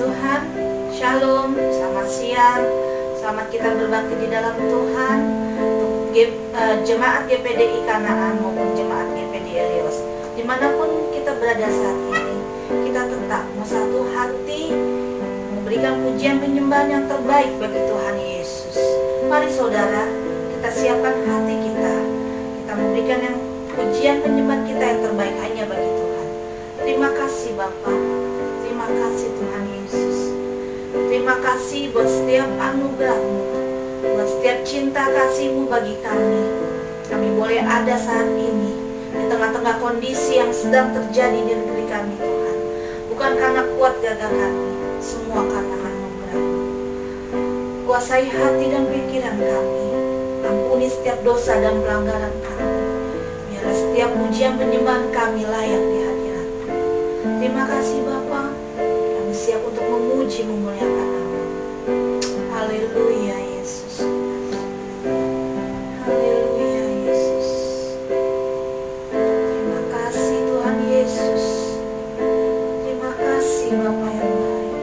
Tuhan, Shalom, selamat siang. Selamat kita berbakti di dalam Tuhan. Untuk jemaat GPDI Kanaan maupun jemaat GPDI Elios, dimanapun kita berada saat ini, kita tetap mau satu hati memberikan pujian penyembahan yang terbaik bagi Tuhan Yesus. Mari saudara, kita siapkan hati kita. Kita memberikan yang pujian penyembahan kita yang terbaik hanya bagi Tuhan. Terima kasih Bapa. Terima kasih Tuhan Yesus. Terima kasih buat setiap anugerah-Mu, buat setiap cinta kasih-Mu bagi kami. Kami boleh ada saat ini di tengah-tengah kondisi yang sedang terjadi di negeri kami Tuhan. Bukan karena kuat gagah kami, semua karena anugerah-Mu. Kuasai hati dan pikiran kami. Ampuni setiap dosa dan pelanggaran kami. Biarlah setiap pujian penyembahan kami layak di hadirat-Mu. Terima kasih Bapa. Kami siap untuk memuji memuliakan nama. Haleluya Yesus. Haleluya Yesus. Terima kasih Tuhan Yesus. Terima kasih Bapa yang baik.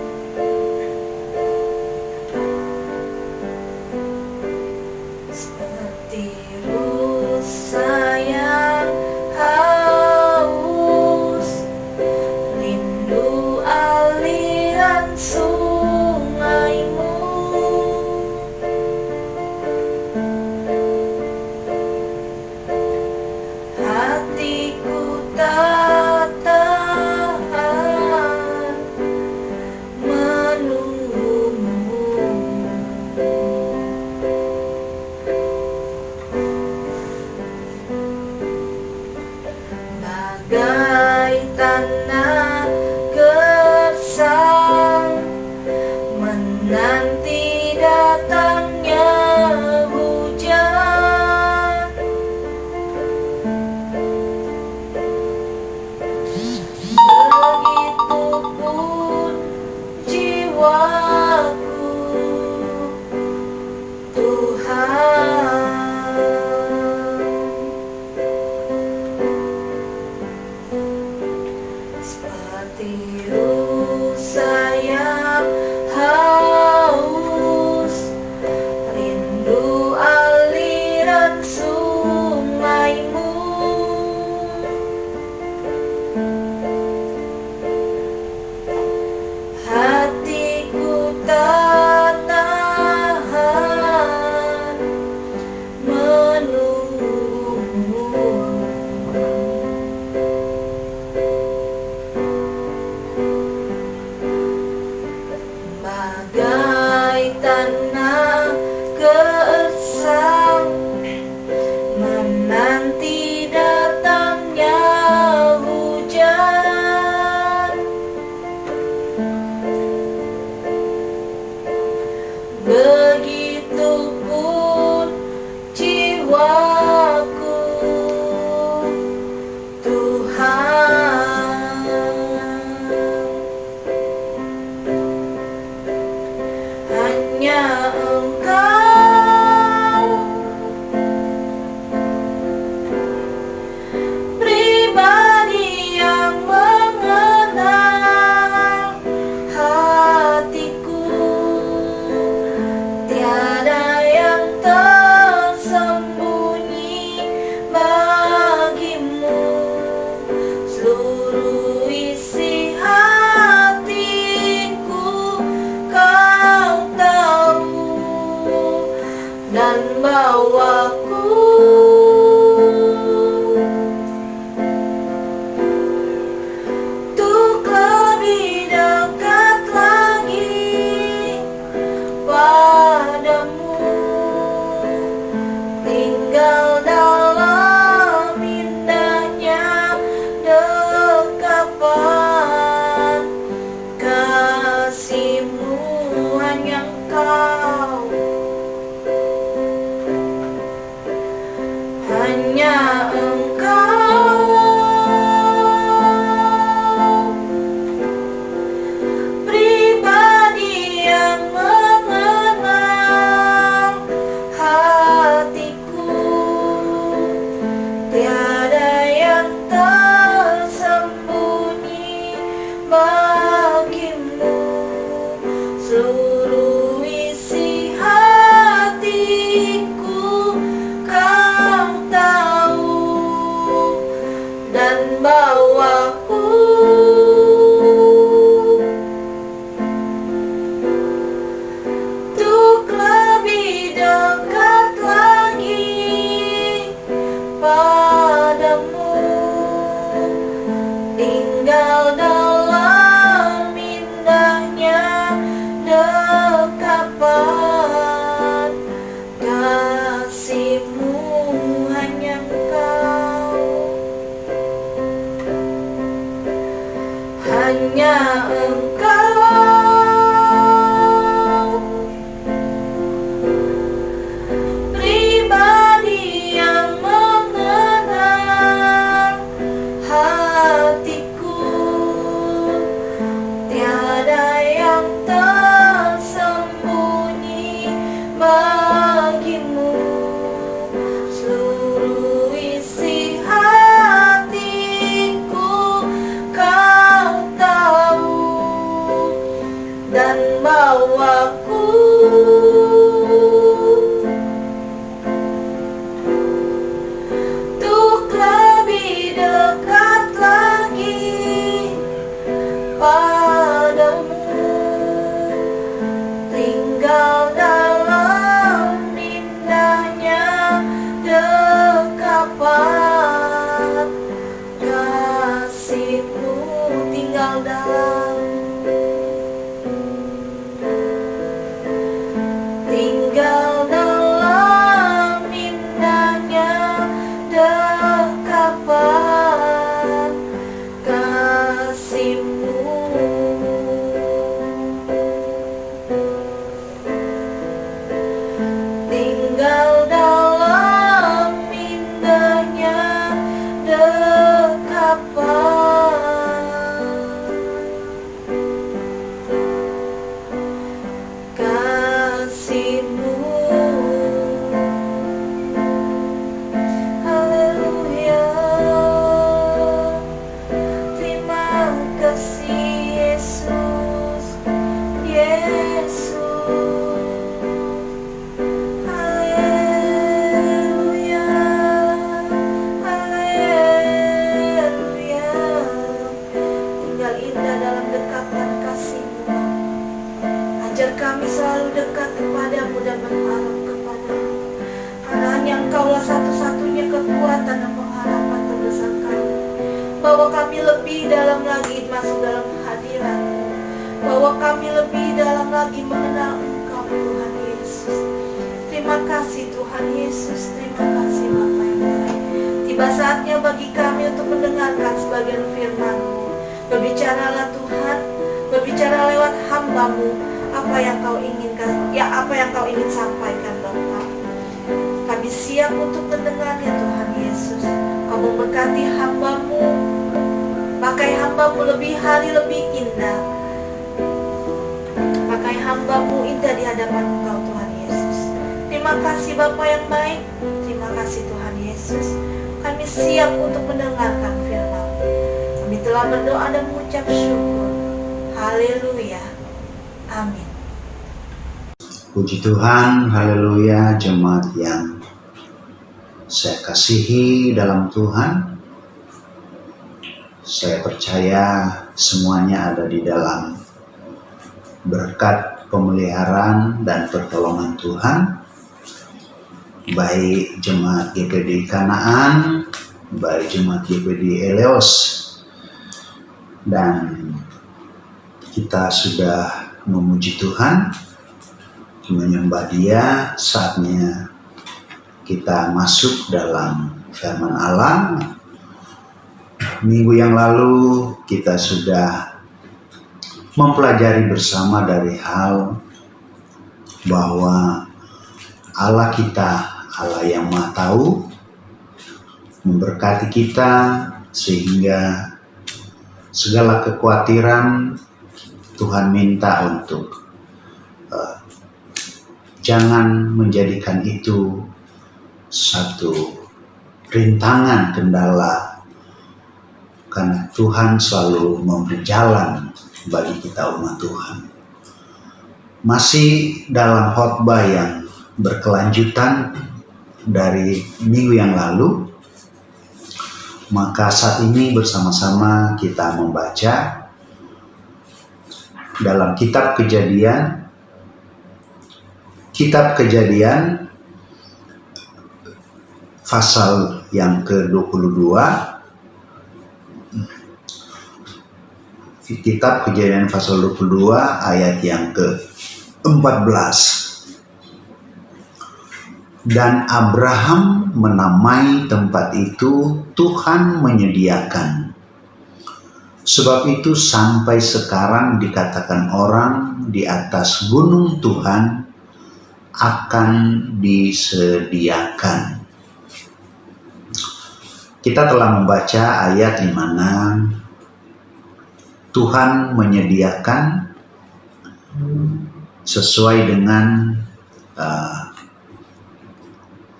Seperti rusa yang haus, rindu aliran sungai-Mu, hatiku tak tahan menunggu-Mu. Bagai tanah gersang menanti datangnya hujan, begitupun jiwaku Tuhan. hanya Engkau pribadi yang mengenal hatiku. Tiada yang tersembunyi bagimu. Seluruh isi hatiku Kau tahu, dan bawaku untuk lebih dekat lagi padamu, tinggal dalam indahnya dekapan kasih-Mu, tinggal dalam indahnya dekapan kasih-Mu. Tinggal dalam indahnya dekapan kasih-Mu. Haleluya. Terima kasih Yesus, Yesus. Haleluya, haleluya. Tinggal indah dalam dekatan kasih-Mu. Ajar kami selalu dekat kepadamu dan berharap kepadamu, karena hanya Engkaulah satu-satunya kekuatan dan pengharapan terbesar kami. Bawa kami lebih dalam lagi masuk dalam hadirat-Mu. Bawa kami lebih dalam lagi mengenal Engkau, Tuhan Yesus. Terima kasih Tuhan Yesus, terima kasih Bapa yang baik. Tiba saatnya bagi kami untuk mendengarkan sebagian firman-Mu. Berbicaralah Tuhan, berbicara lewat hamba-Mu, apa yang Kau inginkan, ya apa yang Kau ingin sampaikan Bapa. Kami siap untuk mendengarnya Tuhan Yesus. Kau memberkati hamba-Mu, pakai hamba-Mu lebih hari lebih indah. Pakai hamba-Mu indah di hadapan Engkau Tuhan Yesus. Terima kasih Bapa yang baik, terima kasih Tuhan Yesus. Kami siap untuk mendengarkan firman. Kami telah berdoa dan mengucap syukur. Haleluya, amin. Puji Tuhan, haleluya, jemaat yang saya kasihi dalam Tuhan. Saya percaya semuanya ada di dalam berkat pemeliharaan dan pertolongan Tuhan. Baik jemaat GPD Kanaan, baik jemaat GPD Eleos, dan kita sudah memuji Tuhan, menyembah Dia. Saatnya kita masuk dalam firman Allah. Minggu yang lalu kita sudah mempelajari bersama dari hal bahwa Allah kita, Allah yang Maha Tahu, memberkati kita sehingga segala kekhawatiran Tuhan minta untuk jangan menjadikan itu satu rintangan, kendala, karena Tuhan selalu memberi jalan bagi kita umat Tuhan. Masih dalam khotbah yang berkelanjutan dari minggu yang lalu, maka saat ini bersama-sama kita membaca dalam kitab Kejadian pasal yang ke-22. Kitab Kejadian pasal 22 ayat yang ke-14. Dan Abraham menamai tempat itu Tuhan menyediakan. Sebab itu sampai sekarang dikatakan orang di atas gunung Tuhan akan disediakan. Kita telah membaca ayat di mana Tuhan menyediakan sesuai dengan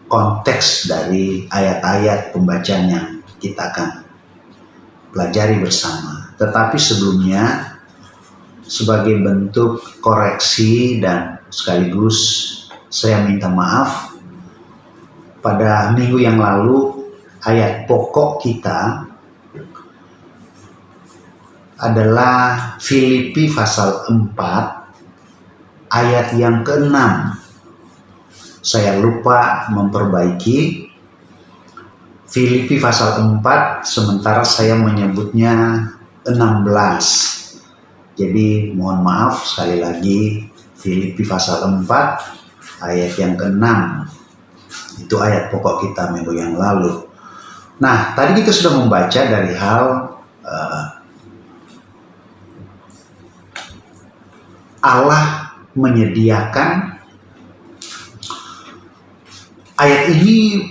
konteks dari ayat-ayat pembacaan yang kita akan pelajari bersama. Tetapi sebelumnya, sebagai bentuk koreksi dan sekaligus saya minta maaf, pada minggu yang lalu ayat pokok kita adalah Filipi pasal 4 ayat yang ke-6. Saya lupa memperbaiki Filipi pasal 4, sementara saya menyebutnya 16. Jadi mohon maaf sekali lagi, Filipi pasal 4 ayat yang ke-6. Itu ayat pokok kita minggu yang lalu. Nah, tadi kita sudah membaca dari hal Allah menyediakan. Ayat ini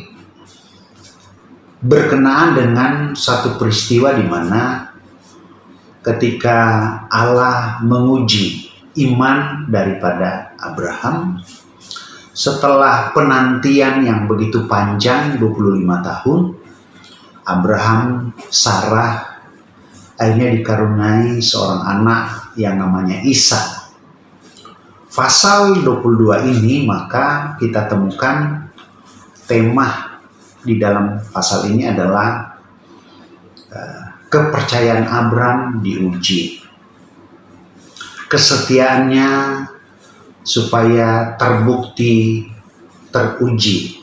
berkenaan dengan satu peristiwa di mana ketika Allah menguji iman daripada Abraham setelah penantian yang begitu panjang 25 tahun, Abraham, Sarah akhirnya dikaruniai seorang anak yang namanya Ishak. Pasal 22 ini maka kita temukan tema di dalam pasal ini adalah kepercayaan Abraham diuji. Kesetiaannya supaya terbukti, teruji.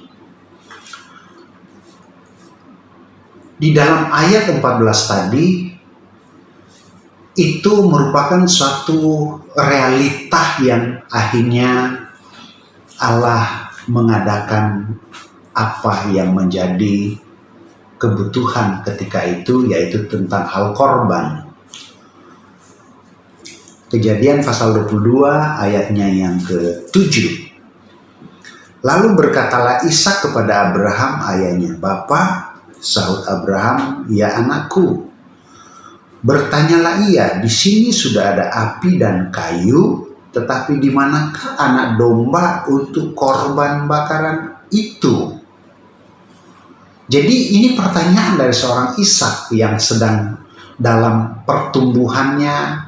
Di dalam ayat 14 tadi, itu merupakan suatu realita yang akhirnya Allah mengadakan apa yang menjadi kebutuhan ketika itu, yaitu tentang hal korban. Kejadian pasal 22 ayatnya yang ke-7. Lalu berkatalah Ishak kepada Abraham ayahnya, "Bapa," sahut Abraham, "Ya anakku." Bertanyalah ia, "Di sini sudah ada api dan kayu, tetapi di manakah anak domba untuk korban bakaran itu?" Jadi ini pertanyaan dari seorang Ishak yang sedang dalam pertumbuhannya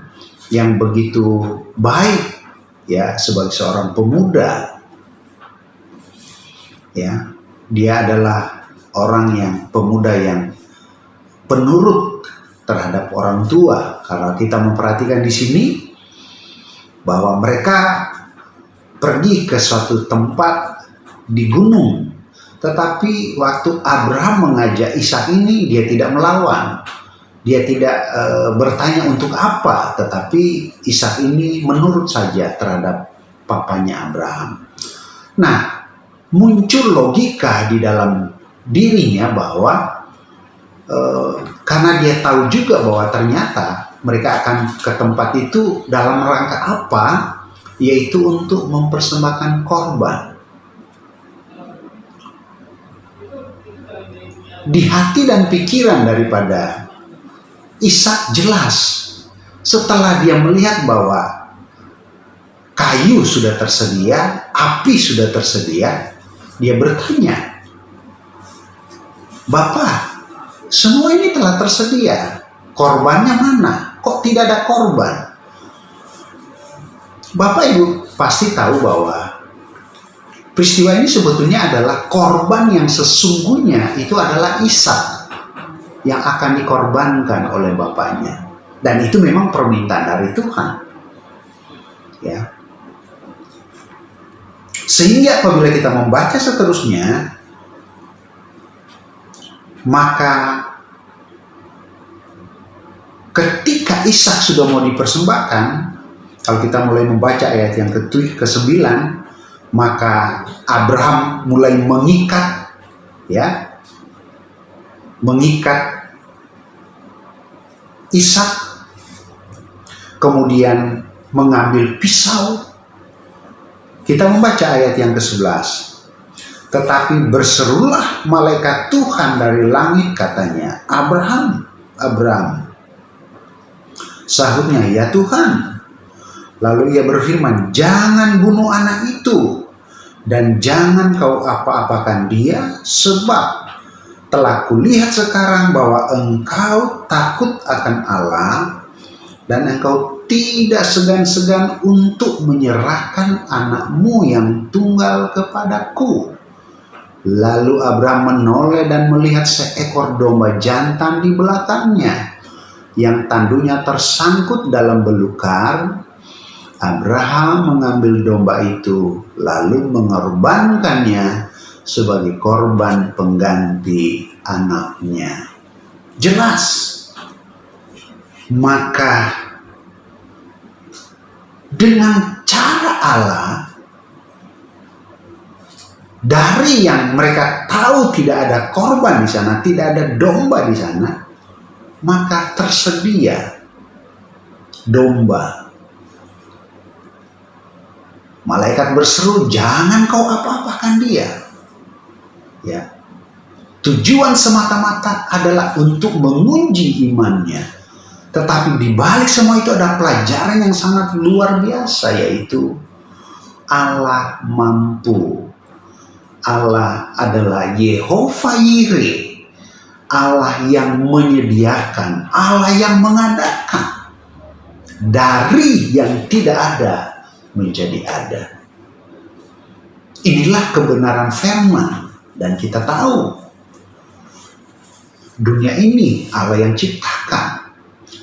yang begitu baik, ya, sebagai seorang pemuda. Ya, dia adalah orang yang pemuda yang penurut terhadap orang tua. Kalau kita memperhatikan di sini bahwa mereka pergi ke suatu tempat di gunung, tetapi waktu Abraham mengajak Ishak ini, dia tidak melawan. Dia tidak bertanya untuk apa, tetapi Ishak ini menurut saja terhadap papanya Abraham. Nah, muncul logika di dalam dirinya bahwa karena dia tahu juga bahwa ternyata mereka akan ke tempat itu dalam rangka apa, yaitu untuk mempersembahkan korban. Di hati dan pikiran daripada Ishak jelas setelah dia melihat bahwa kayu sudah tersedia, api sudah tersedia, dia bertanya, "Bapak, semua ini telah tersedia, korbannya mana? Kok tidak ada korban?" Bapak Ibu pasti tahu bahwa peristiwa ini sebetulnya adalah korban yang sesungguhnya itu adalah Ishak yang akan dikorbankan oleh bapaknya. Dan itu memang permintaan dari Tuhan. Ya. Sehingga apabila kita membaca seterusnya, maka ketika Ishak sudah mau dipersembahkan, kalau kita mulai membaca ayat yang ke-9, maka Abraham mulai mengikat, ya, mengikat Ishak, kemudian mengambil pisau. Kita membaca ayat yang ke-11. Tetapi berserulah malaikat Tuhan dari langit, katanya, Abraham, Abraham. Sahutnya, ya Tuhan. Lalu ia berfirman, jangan bunuh anak itu, dan jangan kau apa-apakan dia, sebab telah kulihat sekarang bahwa engkau takut akan Allah, dan engkau tidak segan-segan untuk menyerahkan anakmu yang tunggal kepadaku. Lalu Abraham menoleh dan melihat seekor domba jantan di belakangnya, yang tandunya tersangkut dalam belukar. Abraham mengambil domba itu, lalu mengorbankannya sebagai korban pengganti anaknya. Jelas. Maka dengan cara Allah, dari yang mereka tahu tidak ada korban di sana, tidak ada domba di sana, maka tersedia domba. Malaikat berseru, jangan kau apa-apakan dia. Ya. Tujuan semata-mata adalah untuk menguji imannya. Tetapi di balik semua itu ada pelajaran yang sangat luar biasa, yaitu Allah mampu. Allah adalah Yehova Yireh, Allah yang menyediakan, Allah yang mengadakan. Dari yang tidak ada menjadi ada. Inilah kebenaran firman, dan kita tahu dunia ini Allah yang ciptakan.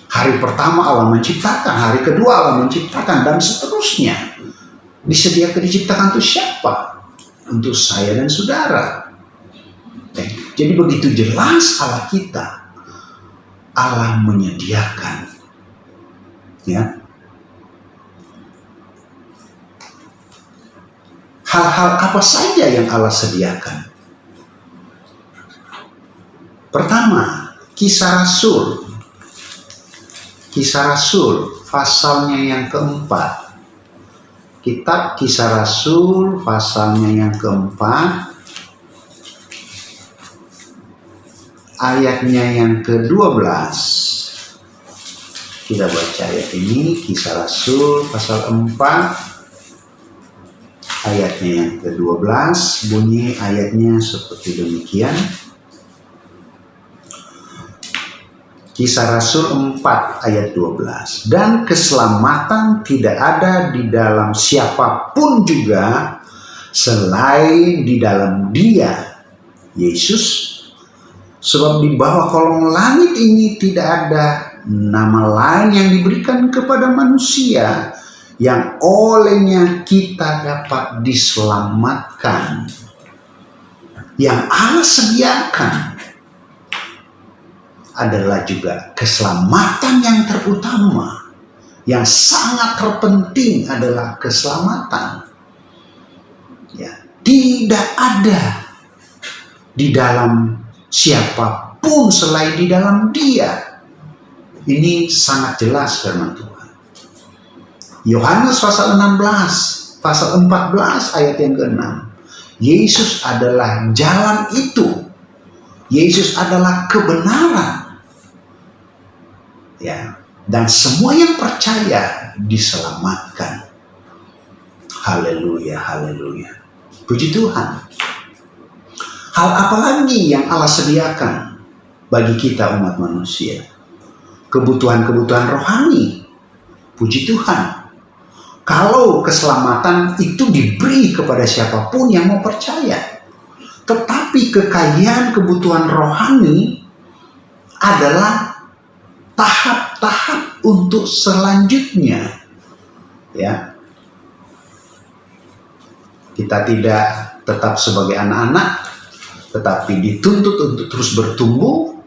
Hari pertama Allah menciptakan, hari kedua Allah menciptakan, dan seterusnya. Disediakan, diciptakan untuk siapa? Untuk saya dan saudara. Jadi begitu jelas Allah kita. Allah menyediakan. Ya. Hal-hal apa saja yang Allah sediakan? Pertama, Kisah Rasul. Kisah Rasul, pasalnya yang keempat. Kitab Kisah Rasul, pasalnya yang keempat, ayatnya yang ke-12. Kita baca ayat ini, Kisah Rasul, pasal 4, ayatnya yang ke-12, bunyi ayatnya seperti demikian. Kisah Rasul 4 ayat 12. Dan keselamatan tidak ada di dalam siapapun juga selain di dalam Dia, Yesus. Sebab di bawah kolong langit ini tidak ada nama lain yang diberikan kepada manusia yang olehnya kita dapat diselamatkan. Yang Allah sediakan adalah juga keselamatan yang terutama. Yang sangat terpenting adalah keselamatan. Ya, tidak ada di dalam siapapun selain di dalam Dia. Ini sangat jelas firman Tuhan. Yohanes pasal 16, pasal 14 ayat yang ke-6. Yesus adalah jalan itu. Yesus adalah kebenaran. Ya, dan semua yang percaya diselamatkan. Haleluya, haleluya. Puji Tuhan. Hal apa lagi yang Allah sediakan bagi kita umat manusia? Kebutuhan-kebutuhan rohani. Puji Tuhan. Kalau keselamatan itu diberi kepada siapapun yang mau percaya. Tetapi kekayaan kebutuhan rohani adalah tahap-tahap untuk selanjutnya. Ya. Kita tidak tetap sebagai anak-anak, tetapi dituntut untuk terus bertumbuh.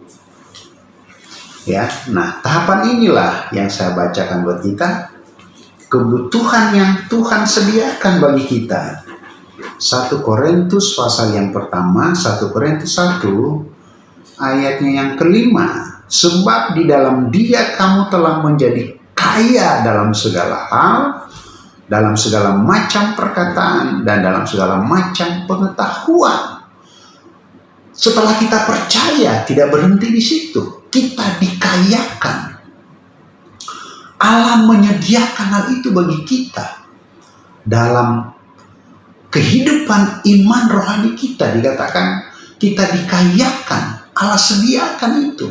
Ya, nah tahapan inilah yang saya bacakan buat kita. Kebutuhan yang Tuhan sediakan bagi kita. 1 Korintus pasal yang pertama, 1 Korintus 1 ayatnya yang ke-5. Sebab di dalam Dia kamu telah menjadi kaya dalam segala hal, dalam segala macam perkataan, dan dalam segala macam pengetahuan. Setelah kita percaya, tidak berhenti di situ. Kita dikayakan. Allah menyediakan hal itu bagi kita. Dalam kehidupan iman rohani kita, dikatakan kita dikayakan. Allah sediakan itu.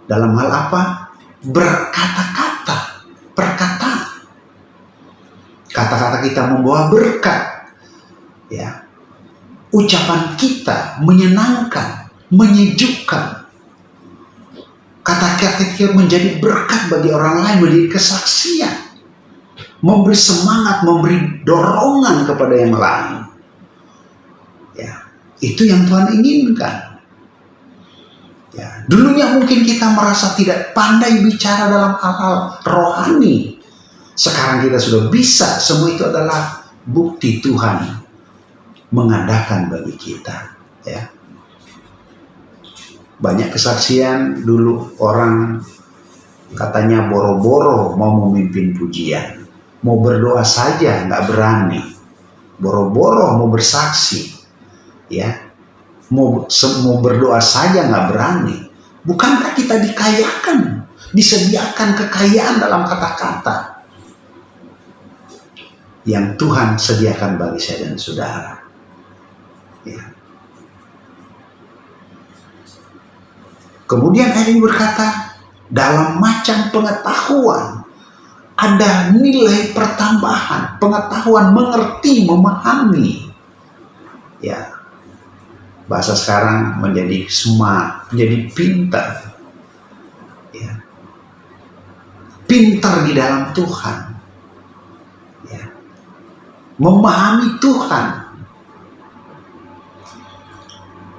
Dalam hal apa? Berkata-kata, perkataan. Kata-kata kita membawa berkat. Ya. Ucapan kita menyenangkan, menyejukkan. Kata-kata kita menjadi berkat bagi orang lain, menjadi kesaksian. Memberi semangat, memberi dorongan kepada yang lain. Ya, itu yang Tuhan inginkan. Ya, dulunya mungkin kita merasa tidak pandai bicara dalam hal-hal rohani. Sekarang kita sudah bisa. Semua itu adalah bukti Tuhan mengadakan bagi kita. Ya. Banyak kesaksian dulu orang katanya boro-boro mau memimpin pujian. Mau berdoa saja nggak berani. Boro-boro mau bersaksi. Ya. Mau berdoa saja nggak berani. Bukankah kita dikayakan, disediakan kekayaan dalam kata-kata yang Tuhan sediakan bagi saya dan saudara. Ya. Kemudian ayat ini berkata, dalam macam pengetahuan ada nilai pertambahan, pengetahuan, mengerti, memahami. Ya. Bahasa sekarang menjadi smart, menjadi pintar. Ya. Pintar di dalam Tuhan. Ya. Memahami Tuhan.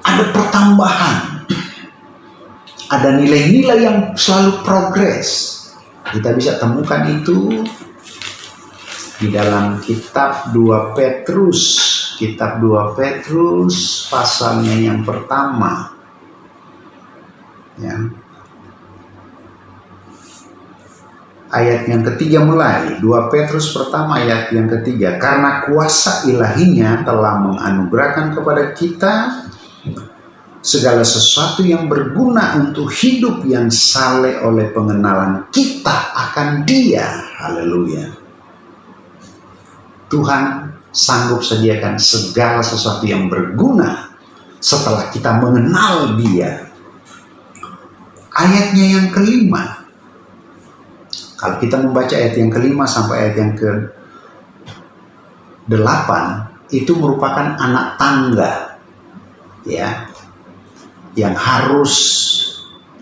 Ada pertambahan. Ada nilai-nilai yang selalu progres. Kita bisa temukan itu di dalam kitab 2 Petrus. Kitab 2 Petrus pasalnya yang pertama. Ya. Ayat yang ketiga mulai. 2 Petrus pertama ayat yang ketiga. Karena kuasa ilahinya telah menganugerahkan kepada kita segala sesuatu yang berguna untuk hidup yang saleh oleh pengenalan kita akan Dia. Haleluya. Tuhan sanggup sediakan segala sesuatu yang berguna setelah kita mengenal Dia. Ayatnya yang kelima. Kalau kita membaca ayat yang kelima sampai ayat yang ke-8, itu merupakan anak tangga. Ya. Yang harus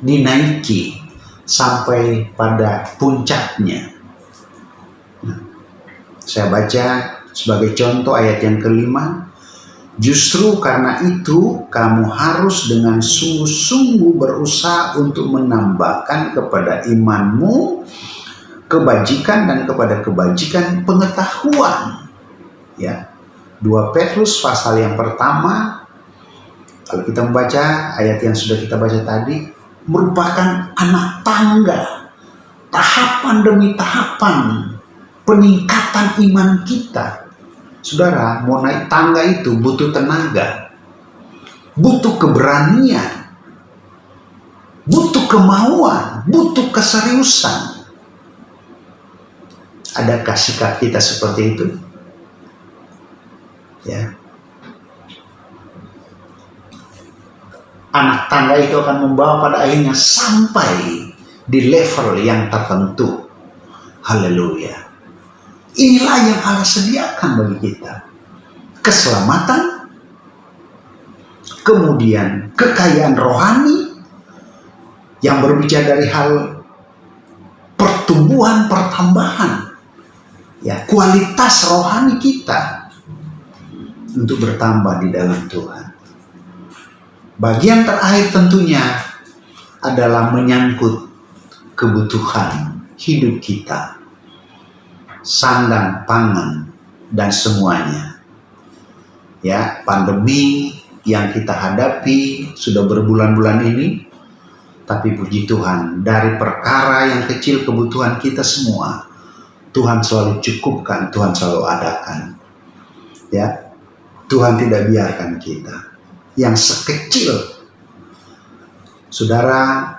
dinaiki sampai pada puncaknya. Nah, saya baca sebagai contoh ayat yang kelima. Justru karena itu kamu harus dengan sungguh-sungguh berusaha untuk menambahkan kepada imanmu kebajikan dan kepada kebajikan pengetahuan. Ya. 2 Petrus pasal yang pertama, kalau kita membaca ayat yang sudah kita baca tadi, merupakan anak tangga, tahapan demi tahapan peningkatan iman kita. Saudara, mau naik tangga itu butuh tenaga, butuh keberanian, butuh kemauan, butuh keseriusan. Adakah sikap kita seperti itu? Ya. Anak tangga itu akan membawa pada akhirnya sampai di level yang tertentu. Haleluya. Inilah yang Allah sediakan bagi kita. Keselamatan, kemudian kekayaan rohani yang berbicara dari hal pertumbuhan, pertambahan. Ya, kualitas rohani kita untuk bertambah di dalam Tuhan. Bagian terakhir tentunya adalah menyangkut kebutuhan hidup kita. Sandang, pangan, dan semuanya. Ya, pandemi yang kita hadapi sudah berbulan-bulan ini Tapi puji Tuhan, dari perkara yang kecil kebutuhan kita semua, Tuhan selalu cukupkan, Tuhan selalu adakan. Ya, Tuhan tidak biarkan kita yang sekecil. Saudara,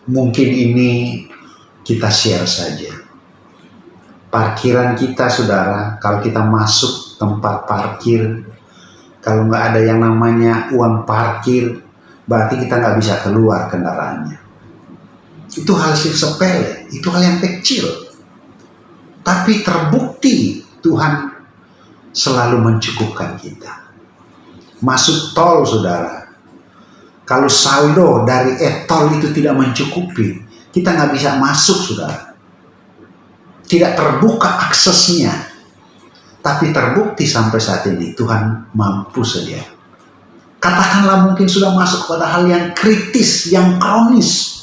mungkin ini kita share saja. Parkiran kita, saudara, kalau kita masuk tempat parkir, kalau nggak ada yang namanya uang parkir, berarti kita nggak bisa keluar kendaraannya. Itu hal yang sepele, itu hal yang kecil. Tapi terbukti Tuhan selalu mencukupkan kita. Masuk tol, saudara. Kalau saldo dari e-tol itu tidak mencukupi, kita nggak bisa masuk, saudara. Tidak terbuka aksesnya. Tapi terbukti sampai saat ini Tuhan mampu saja. Katakanlah mungkin sudah masuk pada hal yang kritis, yang kronis.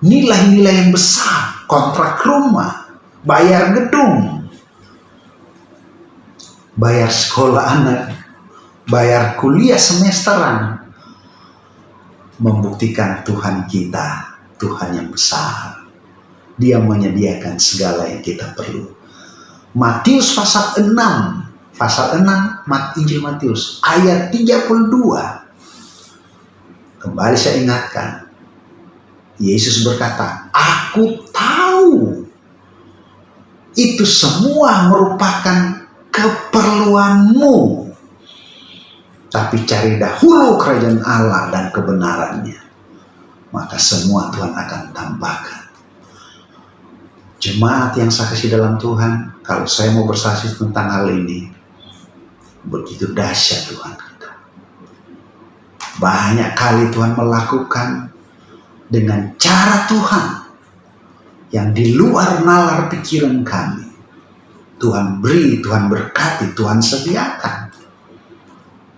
Nilai-nilai yang besar, kontrak rumah, bayar gedung, bayar sekolah anak, bayar kuliah semesteran. Membuktikan Tuhan kita, Tuhan yang besar. Dia menyediakan segala yang kita perlu. Matius pasal 6, Injil Matius, ayat 32. Kembali saya ingatkan, Yesus berkata, aku tahu itu semua merupakan keperluanmu. Tapi cari dahulu kerajaan Allah dan kebenarannya, maka semua Tuhan akan tambahkan. Jemaat yang saya kasih dalam Tuhan, kalau saya mau bersaksi tentang hal ini, begitu dahsyat Tuhan kita. Banyak kali Tuhan melakukan dengan cara Tuhan yang di luar nalar pikiran kami. Tuhan beri, Tuhan berkati, Tuhan sediakan.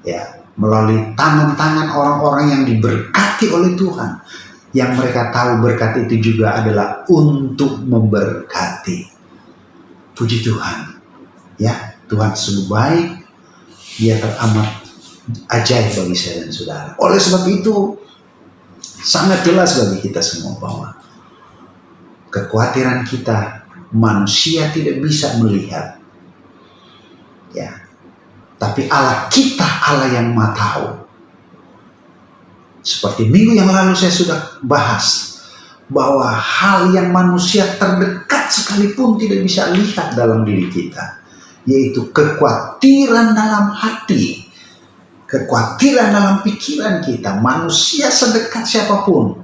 Ya, melalui tangan-tangan orang-orang yang diberkati oleh Tuhan, yang mereka tahu berkat itu juga adalah untuk memberkati. Puji Tuhan. Ya, Tuhan sungguh baik. Dia teramat ajaib bagi saya dan saudara. Oleh sebab itu, sangat jelas bagi kita semua bahwa kekhawatiran kita manusia tidak bisa melihat. Ya. Tapi Allah kita, Allah yang Maha Tahu. Seperti minggu yang lalu saya sudah bahas bahwa hal yang manusia terdekat sekalipun tidak bisa lihat dalam diri kita, yaitu kekhawatiran dalam hati, kekhawatiran dalam pikiran kita. Manusia sedekat siapapun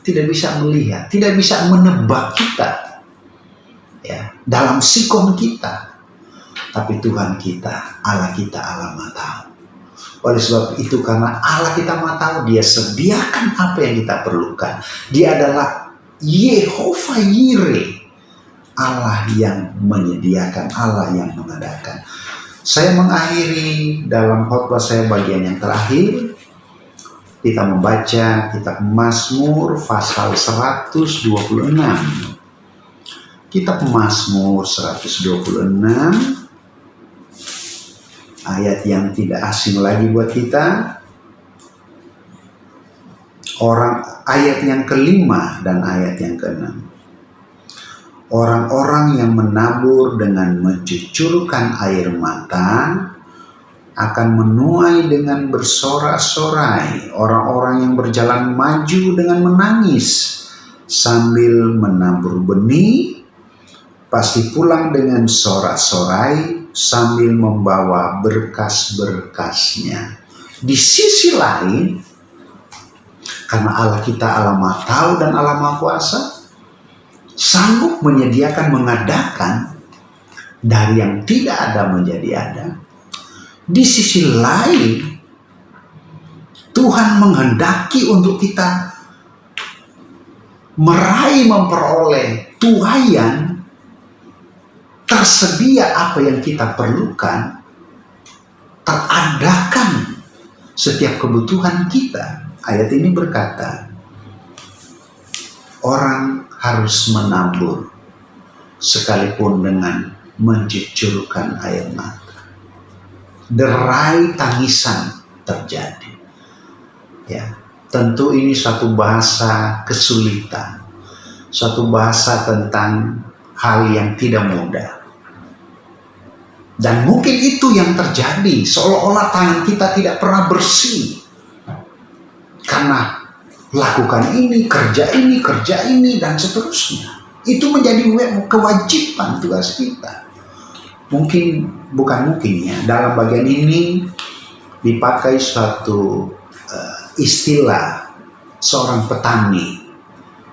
tidak bisa melihat, tidak bisa menebak kita, ya, dalam sikon kita. Tapi Tuhan kita, Allah Maha Tahu. Oleh sebab itu, karena Allah kita Maha Tahu, Dia sediakan apa yang kita perlukan. Dia adalah Yehovah Yireh, Allah yang menyediakan, Allah yang mengadakan. Saya mengakhiri dalam khotbah saya bagian yang terakhir. Kita membaca kitab Mazmur pasal 126. Kitab Mazmur 126. Ayat yang tidak asing lagi buat kita. Ayat yang kelima dan ayat yang keenam. Orang-orang yang menabur dengan mencucurkan air mata akan menuai dengan bersorak-sorai. Orang-orang yang berjalan maju dengan menangis sambil menabur benih pasti pulang dengan sorak-sorai sambil membawa berkas-berkasnya. Di sisi lain, karena Allah kita Allah Maha Tahu dan Allah Maha Kuasa, sanggup menyediakan, mengadakan dari yang tidak ada menjadi ada. Di sisi lain, Tuhan menghendaki untuk kita meraih, memperoleh tuaian, tersedia apa yang kita perlukan, teradakan setiap kebutuhan kita. Ayat ini berkata, orang harus menabur sekalipun dengan mencucurkan air mata. Derai tangisan terjadi. Ya, tentu ini suatu bahasa kesulitan, suatu bahasa tentang hal yang tidak mudah. Dan mungkin itu yang terjadi, seolah-olah tangan kita tidak pernah bersih. Karena lakukan ini, kerja ini, dan seterusnya. Itu menjadi kewajiban tugas kita. Bukan mungkin ya, dalam bagian ini dipakai suatu istilah seorang petani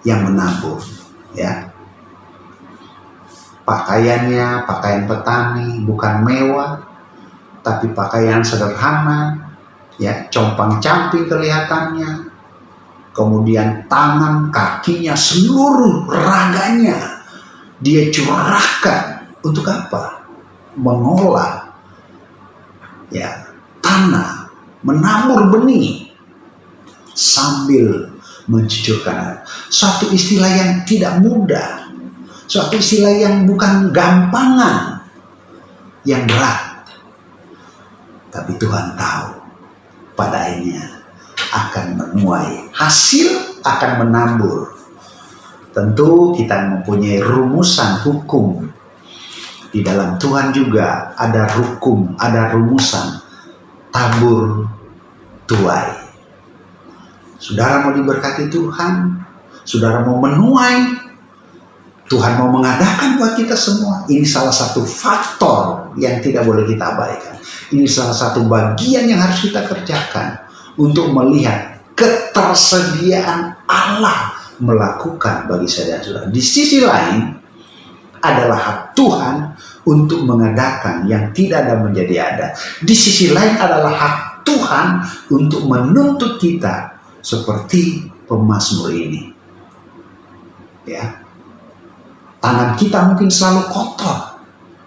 yang menabur, ya. Pakaiannya pakaian petani, bukan mewah, tapi pakaian sederhana, ya, compang-camping kelihatannya. Kemudian tangan, kakinya, seluruh raganya dia curahkan untuk apa? Mengolah, ya, tanah, menabur benih sambil mencucurkan air. Suatu istilah yang tidak mudah, suatu istilah yang bukan gampangan, yang berat. Tapi Tuhan tahu pada akhirnya akan menuai hasil, akan menabur. Tentu kita mempunyai rumusan hukum. Di dalam Tuhan juga ada hukum, ada rumusan tabur tuai. Saudara mau diberkati Tuhan, saudara mau menuai, Tuhan mau mengadakan buat kita semua. Ini salah satu faktor yang tidak boleh kita abaikan. Ini salah satu bagian yang harus kita kerjakan untuk melihat ketersediaan Allah melakukan bagi saya dan saudara. Di sisi lain adalah hak Tuhan untuk mengadakan yang tidak ada menjadi ada. Di sisi lain adalah hak Tuhan untuk menuntut kita seperti pemazmur ini. Ya. Tangan kita mungkin selalu kotor,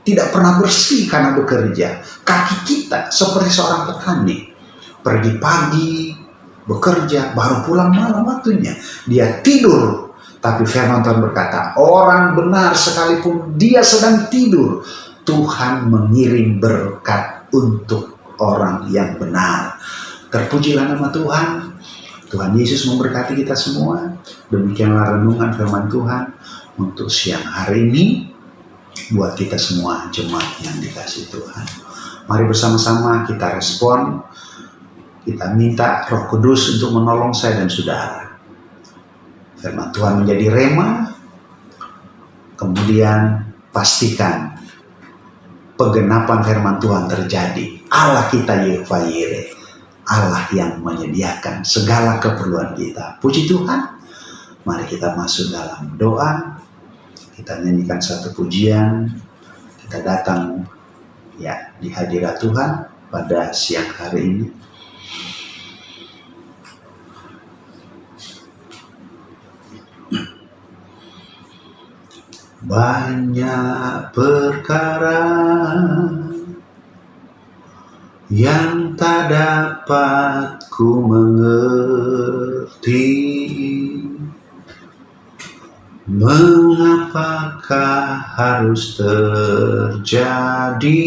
tidak pernah bersih karena bekerja. Kaki kita seperti seorang petani, pergi pagi, bekerja, baru pulang malam waktunya. Dia tidur, tapi firman Tuhan berkata, orang benar sekalipun dia sedang tidur, Tuhan mengirim berkat untuk orang yang benar. Terpujilah nama Tuhan. Tuhan Yesus memberkati kita semua. Demikianlah renungan firman Tuhan untuk siang hari ini buat kita semua jemaat yang dikasihi Tuhan. Mari bersama-sama kita respon, kita minta Roh Kudus untuk menolong saya dan saudara. Firman Tuhan menjadi rema, kemudian pastikan penggenapan firman Tuhan terjadi. Allah kita Yehova Yireh, Allah yang menyediakan segala keperluan kita. Puji Tuhan. Mari kita masuk dalam doa. Kita nyanyikan satu pujian. Kita datang ya di hadirat Tuhan pada siang hari ini. Banyak perkara yang tak dapat ku mengerti, mengapakah harus terjadi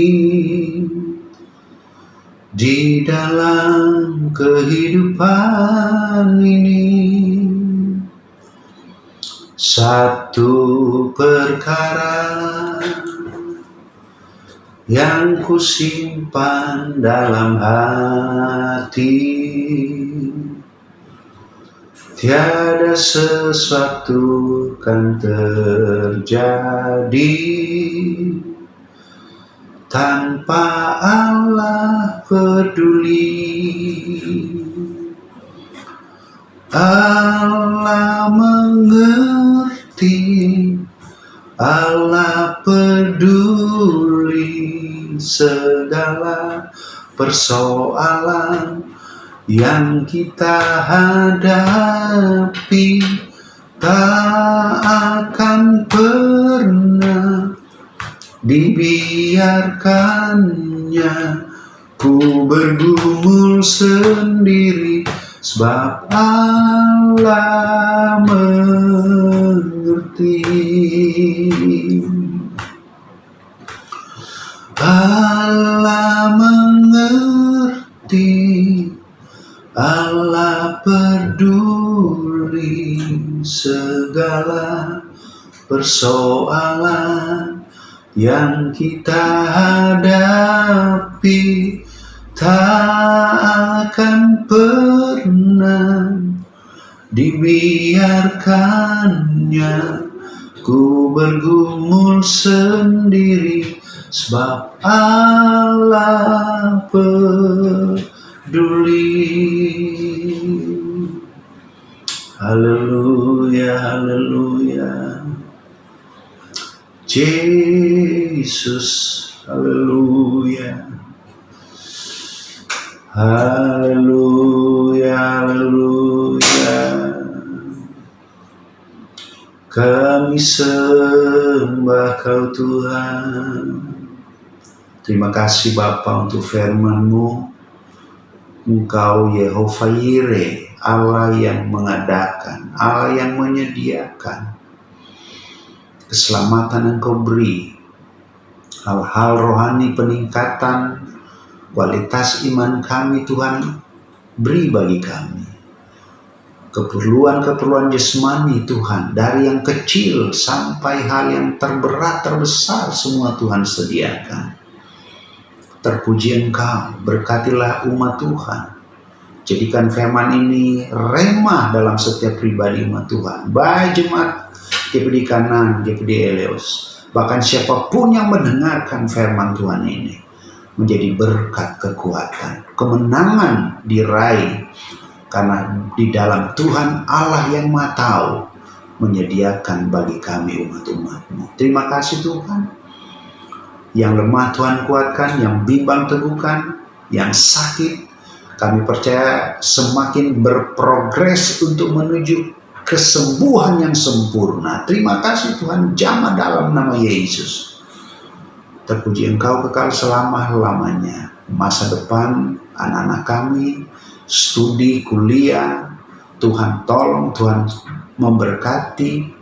di dalam kehidupan ini. Satu perkara yang ku simpan dalam hati, tiada sesuatu kan terjadi tanpa Allah peduli. Allah mengerti, Allah peduli segala persoalan yang kita hadapi. Tak akan pernah dibiarkannya ku bergumul sendiri, sebab Allah mengerti. Allah mengerti, Allah peduli segala persoalan yang kita hadapi, tak akan pernah dibiarkannya ku bergumul sendiri, sebab Allah peduli. Haleluya, haleluya. Yesus, haleluya. Haleluya, haleluya. Kami sembah Kau Tuhan. Terima kasih Bapa untuk firman-Mu. Engkau Yehova Yire, Allah yang mengadakan, Allah yang menyediakan. Keselamatan Engkau beri, hal-hal rohani, peningkatan kualitas iman kami Tuhan beri bagi kami. Keperluan-keperluan jasmani Tuhan, dari yang kecil sampai hal yang terberat, terbesar, semua Tuhan sediakan. Terpuji Engkau, berkatilah umat Tuhan. Jadikan firman ini remah dalam setiap pribadi umat Tuhan, baik jemaat GPD Kanaan, GPD Eleos, bahkan siapapun yang mendengarkan firman Tuhan ini, menjadi berkat, kekuatan, kemenangan diraih, karena di dalam Tuhan Allah yang Maha Tahu menyediakan bagi kami umat-umat-Mu. Terima kasih Tuhan. Yang lemah Tuhan kuatkan, yang bimbang teguhkan, yang sakit kami percaya semakin berprogres untuk menuju kesembuhan yang sempurna. Terima kasih Tuhan, jamah dalam nama Yesus. Terpuji Engkau kekal selama-lamanya. Masa depan anak-anak kami, studi, kuliah, Tuhan tolong, Tuhan memberkati.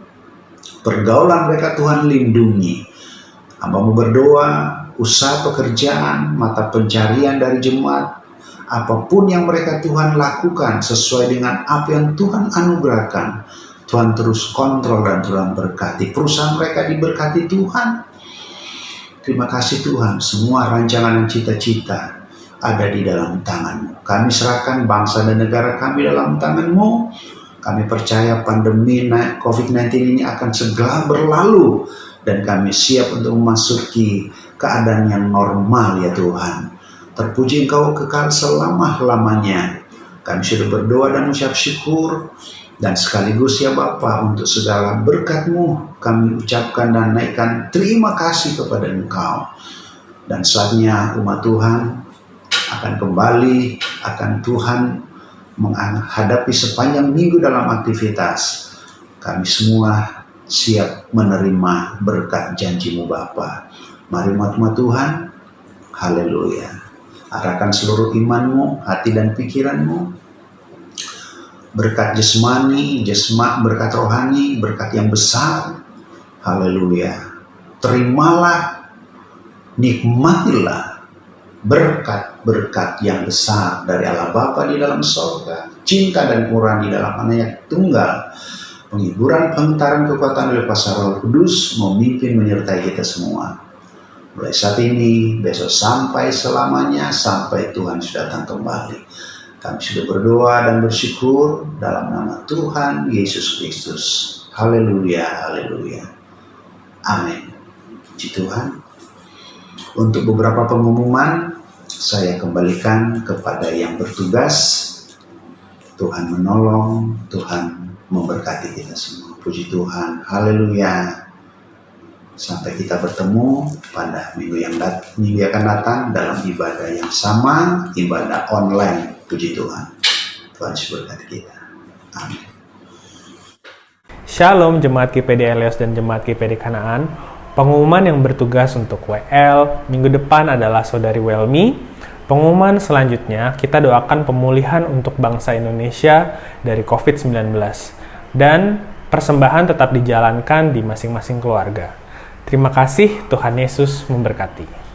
Pergaulan mereka Tuhan lindungi. Hamba-Mu berdoa, usaha pekerjaan, mata pencarian dari jemaat, apapun yang mereka Tuhan lakukan sesuai dengan apa yang Tuhan anugerahkan, Tuhan terus kontrol dan Tuhan berkati. Perusahaan mereka diberkati Tuhan. Terima kasih Tuhan, semua rancangan dan cita-cita ada di dalam tangan-Mu. Kami serahkan bangsa dan negara kami dalam tangan-Mu. Kami percaya pandemi COVID-19 ini akan segera berlalu, dan kami siap untuk memasuki keadaan yang normal ya Tuhan. Terpuji Engkau kekal selama-lamanya. Kami sudah berdoa dan mengucap syukur, dan sekaligus ya Bapa, untuk segala berkat-Mu kami ucapkan dan naikkan terima kasih kepada Engkau. Dan saatnya umat Tuhan akan kembali, akan Tuhan menghadapi sepanjang minggu dalam aktivitas. Kami semua siap menerima berkat janji-Mu Bapa. Mari umat-umat Tuhan, haleluya. Arahkan seluruh iman-Mu, hati dan pikiran-Mu. Berkat jasmani, berkat rohani, berkat yang besar. Haleluya. Terimalah, nikmatilah berkat-berkat yang besar dari Allah Bapa di dalam sorga. Cinta dan murah di dalam Anak Tunggal. Penghiburan, pengentaran, kekuatan oleh kuasa Roh Kudus memimpin menyertai kita semua. Mulai saat ini, besok sampai selamanya, sampai Tuhan sudah datang kembali. Kami sudah berdoa dan bersyukur dalam nama Tuhan Yesus Kristus. Haleluya, haleluya. Amin. Puji Tuhan. Untuk beberapa pengumuman, saya kembalikan kepada yang bertugas. Tuhan menolong, Tuhan memberkati kita semua. Puji Tuhan, haleluya. Sampai kita bertemu pada minggu yang akan datang dalam ibadah yang sama, ibadah online. Puji Tuhan. Tuhan memberkati kita. Amin. Shalom Jemaat GPD Eleos dan Jemaat GPD Kanaan. Pengumuman yang bertugas untuk WL minggu depan adalah Saudari Welmi. Pengumuman selanjutnya, kita doakan pemulihan untuk bangsa Indonesia dari COVID-19. Dan persembahan tetap dijalankan di masing-masing keluarga. Terima kasih, Tuhan Yesus memberkati.